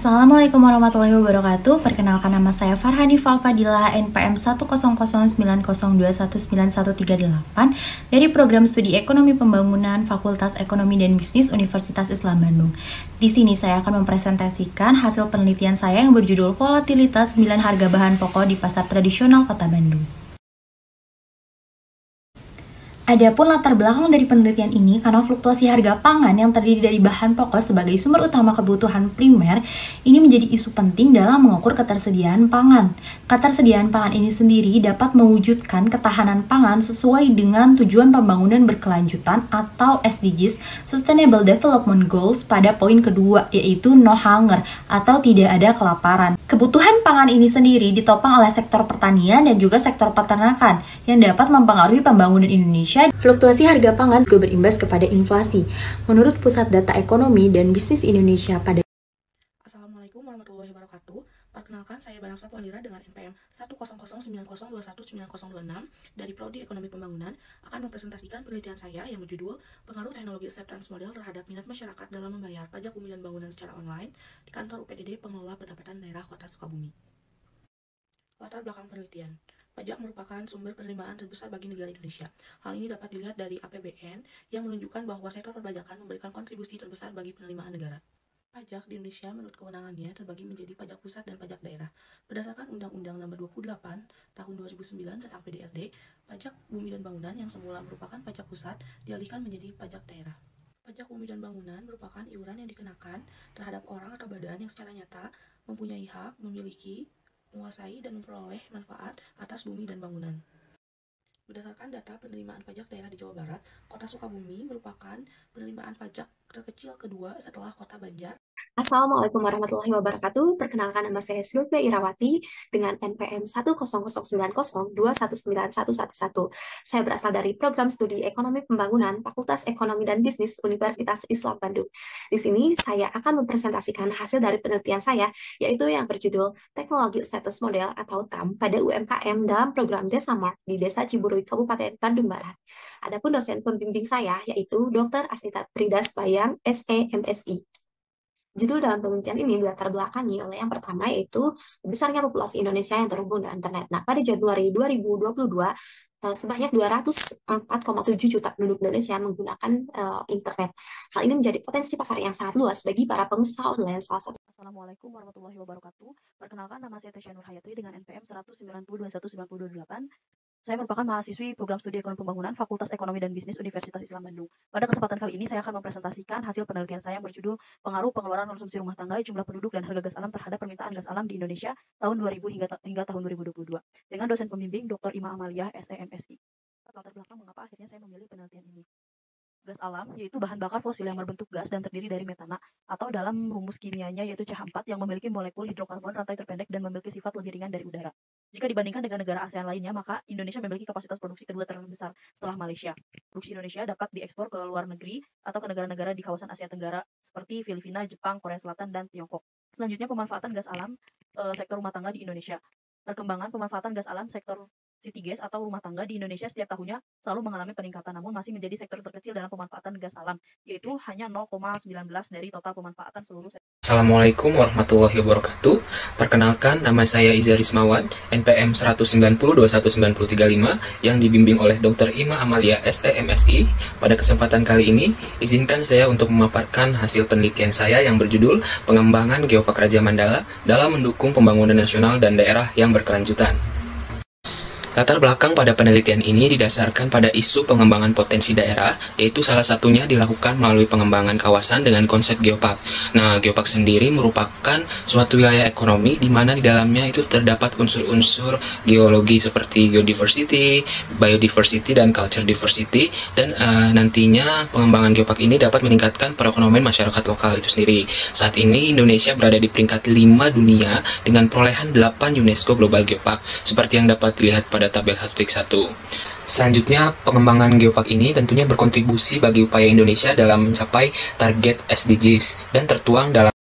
Assalamualaikum warahmatullahi wabarakatuh. Perkenalkan, nama saya Farhani Falfadila, NPM 10090919138 dari Program Studi Ekonomi Pembangunan Fakultas Ekonomi dan Bisnis Universitas Islam Bandung. Di sini saya akan mempresentasikan hasil penelitian saya yang berjudul Volatilitas 9 Harga Bahan Pokok di Pasar Tradisional Kota Bandung. Adapun latar belakang dari penelitian ini, karena fluktuasi harga pangan yang terdiri dari bahan pokok sebagai sumber utama kebutuhan primer, ini menjadi isu penting dalam mengukur ketersediaan pangan. Ketersediaan pangan ini sendiri dapat mewujudkan ketahanan pangan sesuai dengan tujuan pembangunan berkelanjutan atau SDGs, Sustainable Development Goals, pada poin kedua, yaitu no hunger atau tidak ada kelaparan. Kebutuhan pangan ini sendiri ditopang oleh sektor pertanian dan juga sektor peternakan yang dapat mempengaruhi pembangunan Indonesia. Fluktuasi harga pangan juga berimbas kepada inflasi. Menurut Pusat Data Ekonomi dan Bisnis Indonesia pada Assalamualaikum warahmatullahi wabarakatuh. Perkenalkan, saya Banang Satwalira dengan NPM 10090211926 dari Prodi Ekonomi Pembangunan akan mempresentasikan penelitian saya yang berjudul Pengaruh Teknologi Acceptance Model terhadap minat masyarakat dalam membayar pajak bumi dan bangunan secara online di kantor UPTD Pengelola Pendapatan Daerah Kota Sukabumi. Latar belakang penelitian. Pajak merupakan sumber penerimaan terbesar bagi negara Indonesia. Hal ini dapat dilihat dari APBN yang menunjukkan bahwa sektor perpajakan memberikan kontribusi terbesar bagi penerimaan negara. Pajak di Indonesia menurut kewenangannya terbagi menjadi pajak pusat dan pajak daerah. Berdasarkan Undang-Undang Nomor 28 Tahun 2009 tentang PDRD, pajak bumi dan bangunan yang semula merupakan pajak pusat dialihkan menjadi pajak daerah. Pajak bumi dan bangunan merupakan iuran yang dikenakan terhadap orang atau badan yang secara nyata mempunyai hak, memiliki, menguasai dan memperoleh manfaat atas bumi dan bangunan. Berdasarkan data penerimaan pajak daerah di Jawa Barat, Kota Sukabumi merupakan penerimaan pajak terkecil kedua setelah Kota Banjar. Assalamualaikum warahmatullahi wabarakatuh. Perkenalkan, nama saya Sylvia Irawati dengan NPM 1009021191111. Saya berasal dari Program Studi Ekonomi Pembangunan Fakultas Ekonomi dan Bisnis Universitas Islam Bandung. Di sini saya akan mempresentasikan hasil dari penelitian saya, yaitu yang berjudul Teknologi Acceptance Model atau TAM pada UMKM dalam program Desa Mart di Desa Ciburui, Kabupaten Bandung Barat. Adapun dosen pembimbing saya yaitu Dr. Asnita Pridas Bayang, SE MSI. Judul dalam penelitian ini dilatar belakangi oleh yang pertama, yaitu besarnya populasi Indonesia yang terhubung dengan internet. Nah, pada Januari 2022, sebanyak 204,7 juta penduduk Indonesia menggunakan internet. Hal ini menjadi potensi pasar yang sangat luas bagi para pengusaha online salah satu. Assalamualaikum warahmatullahi wabarakatuh. Perkenalkan, nama saya Tesya Nur Hayati dengan NPM 1902198. Saya merupakan mahasiswi Program Studi Ekonomi Pembangunan Fakultas Ekonomi dan Bisnis Universitas Islam Bandung. Pada kesempatan kali ini saya akan mempresentasikan hasil penelitian saya berjudul Pengaruh Pengeluaran Konsumsi Rumah Tangga, Jumlah Penduduk dan Harga Gas Alam terhadap Permintaan Gas Alam di Indonesia tahun 2000 hingga tahun 2022 dengan dosen pembimbing Dr. Ima Amalia, SEMSI. Latar belakang mengapa akhirnya saya memilih penelitian ini. Gas alam yaitu bahan bakar fosil yang berbentuk gas dan terdiri dari metana, atau dalam rumus kimianya yaitu CH4 yang memiliki molekul hidrokarbon rantai terpendek dan memiliki sifat lebih ringan dari udara. Jika dibandingkan dengan negara ASEAN lainnya, maka Indonesia memiliki kapasitas produksi kedua terbesar setelah Malaysia. Produksi Indonesia dapat diekspor ke luar negeri atau ke negara-negara di kawasan Asia Tenggara seperti Filipina, Jepang, Korea Selatan, dan Tiongkok. Selanjutnya, pemanfaatan gas alam sektor rumah tangga di Indonesia. Perkembangan pemanfaatan gas alam sektor city gas atau rumah tangga di Indonesia setiap tahunnya selalu mengalami peningkatan, namun masih menjadi sektor terkecil dalam pemanfaatan gas alam, yaitu hanya 0,19 dari total pemanfaatan seluruh sektor. Assalamualaikum warahmatullahi wabarakatuh. Perkenalkan, nama saya Iza Rismawan, NPM 190219035 yang dibimbing oleh Dr. Ima Amalia, SEMSI. Pada kesempatan kali ini, izinkan saya untuk memaparkan hasil penelitian saya yang berjudul Pengembangan Geopark Raja Mandala dalam mendukung pembangunan nasional dan daerah yang berkelanjutan. Latar belakang pada penelitian ini didasarkan pada isu pengembangan potensi daerah, yaitu salah satunya dilakukan melalui pengembangan kawasan dengan konsep geopark. Nah, geopark sendiri merupakan suatu wilayah ekonomi di mana di dalamnya itu terdapat unsur-unsur geologi seperti geodiversity, biodiversity, dan culture diversity, dan nantinya pengembangan geopark ini dapat meningkatkan perekonomian masyarakat lokal itu sendiri. Saat ini Indonesia berada di peringkat 5 dunia dengan perolehan 8 UNESCO Global Geopark, seperti yang dapat dilihat pada tabel 1.1. Selanjutnya, pengembangan geopark ini tentunya berkontribusi bagi upaya Indonesia dalam mencapai target SDGs dan tertuang dalam